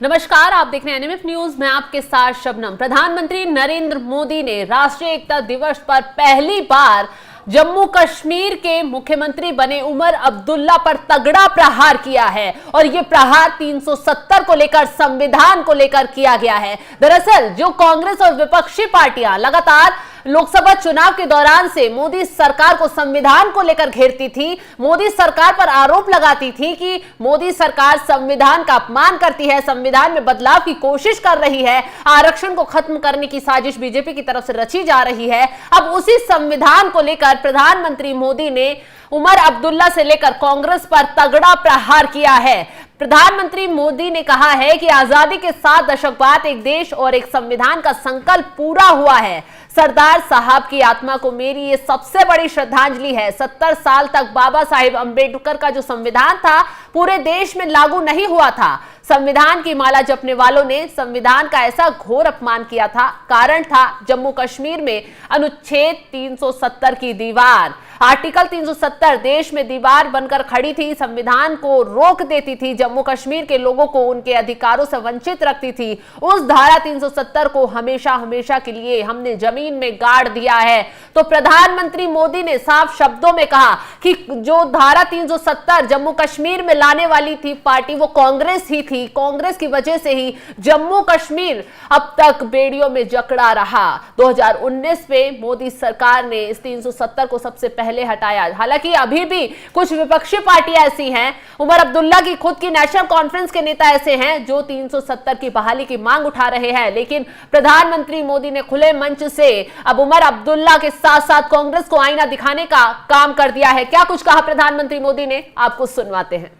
नमस्कार, आप देख रहे हैं एनएमएफ न्यूज। मैं आपके साथ शबनम। प्रधानमंत्री नरेंद्र मोदी ने राष्ट्रीय एकता दिवस पर पहली बार जम्मू कश्मीर के मुख्यमंत्री बने उमर अब्दुल्ला पर तगड़ा प्रहार किया है और यह प्रहार 370 को लेकर, संविधान को लेकर किया गया है। दरअसल जो कांग्रेस और विपक्षी पार्टियां लगातार लोकसभा चुनाव के दौरान से मोदी सरकार को संविधान को लेकर घेरती थी, मोदी सरकार पर आरोप लगाती थी कि मोदी सरकार संविधान का अपमान करती है, संविधान में बदलाव की कोशिश कर रही है, आरक्षण को खत्म करने की साजिश बीजेपी की तरफ से रची जा रही है। अब उसी संविधान को लेकर प्रधानमंत्री मोदी ने उमर अब्दुल्ला से लेकर कांग्रेस पर तगड़ा प्रहार किया है। प्रधानमंत्री मोदी ने कहा है कि आजादी के 7 दशक बाद एक देश और एक संविधान का संकल्प पूरा हुआ है। सरदार साहब की आत्मा को मेरी ये सबसे बड़ी श्रद्धांजलि है। 70 साल तक बाबा साहेब अंबेडकर का जो संविधान था पूरे देश में लागू नहीं हुआ था। संविधान की माला जपने वालों ने संविधान का ऐसा घोर अपमान किया था। कारण था जम्मू कश्मीर में अनुच्छेद 370 की दीवार। आर्टिकल 370 देश में दीवार बनकर खड़ी थी, संविधान को रोक देती थी, जम्मू कश्मीर के लोगों को उनके अधिकारों से वंचित रखती थी। उस धारा 370 को हमेशा हमेशा के लिए हमने जमीन में गाड़ दिया है। तो प्रधानमंत्री मोदी ने साफ शब्दों में कहा कि जो धारा 370 जम्मू कश्मीर में लाने वाली थी पार्टी, वो कांग्रेस ही थी। कांग्रेस की वजह से ही जम्मू कश्मीर अब तक बेड़ियों में जकड़ा रहा। 2019 में मोदी सरकार ने इस 370 को सबसे पहले हटाया। हालांकि अभी भी कुछ विपक्षी पार्टियां ऐसी हैं, उमर अब्दुल्ला की खुद की नेशनल कॉन्फ्रेंस के नेता ऐसे हैं जो 370 की बहाली की मांग उठा रहे हैं। लेकिन प्रधानमंत्री मोदी ने खुले मंच से अब उमर अब्दुल्ला के साथ साथ कांग्रेस को आईना दिखाने का काम कर दिया है। क्या कुछ कहा प्रधानमंत्री मोदी ने, आपको सुनवाते हैं।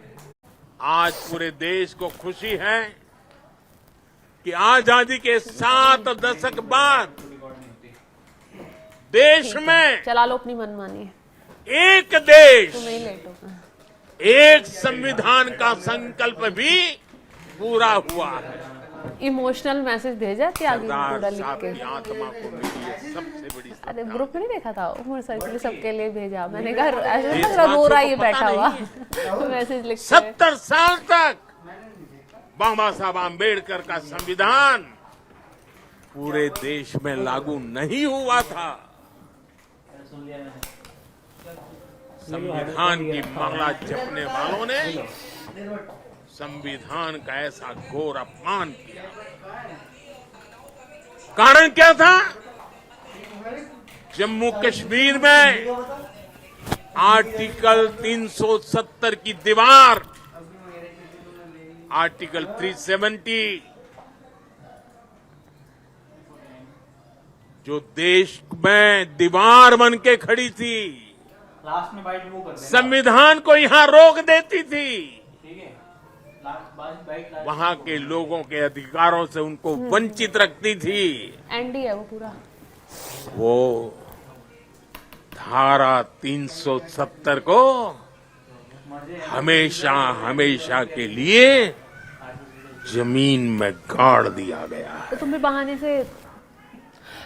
आज पूरे देश को खुशी है कि आजादी के 7 दशक बाद देश में चला लो अपनी मनमानी, एक देश, तुम ही लेट हो। एक संविधान का संकल्प भी पूरा हुआ है। इमोशनल मैसेज भेजा कि आगे सरदार लिख साहब के। की आत्मा को मेरी ये सबसे बड़ी अरे ग्रुप में नहीं देखा था, उमर सर के लिए सबके लिए भेजा। मैंने कहा देशवासियों ऐसा रो रहा है ये को पता बैठा हुआ नहीं मैसेज लिख के। 70 साल तक बाबा साहब आम्बेडकर का संविधान पूरे देश में लागू नहीं हुआ था। संविधान की माला जपने वालों ने संविधान का ऐसा घोर अपमान किया। कारण क्या था? जम्मू कश्मीर में आर्टिकल 370 की दीवार, आर्टिकल 370 जो देश में दीवार बन के खड़ी थी, लास्ट में बाइट वो कर देना। संविधान को यहां रोक देती थी। ठीक है, बाइट वहां के लोगों के अधिकारों से उनको वंचित रखती थी। एंडी है वो पूरा। वो धारा 370 को हमेशा हमेशा के लिए जमीन में गाड़ दिया गया है। तो तुम्हें बहाने से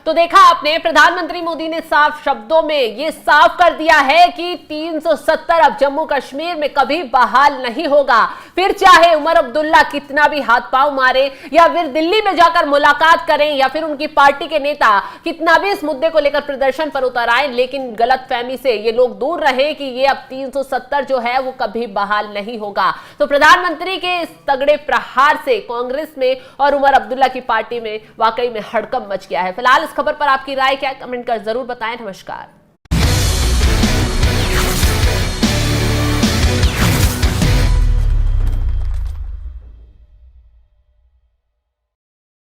तो देखा आपने, प्रधानमंत्री मोदी ने साफ शब्दों में ये साफ कर दिया है कि 370 अब जम्मू कश्मीर में कभी बहाल नहीं होगा। फिर चाहे उमर अब्दुल्ला कितना भी हाथ पांव मारे या फिर दिल्ली में जाकर मुलाकात करें या फिर उनकी पार्टी के नेता कितना भी इस मुद्दे को लेकर प्रदर्शन पर उतर आए, लेकिन गलतफहमी से ये लोग दूर रहे कि ये अब 370 जो है वो कभी बहाल नहीं होगा। तो प्रधानमंत्री के इस तगड़े प्रहार से कांग्रेस में और उमर अब्दुल्ला की पार्टी में वाकई में हड़कंप मच गया है। फिलहाल खबर पर आपकी राय क्या, कमेंट कर जरूर बताएं। नमस्कार।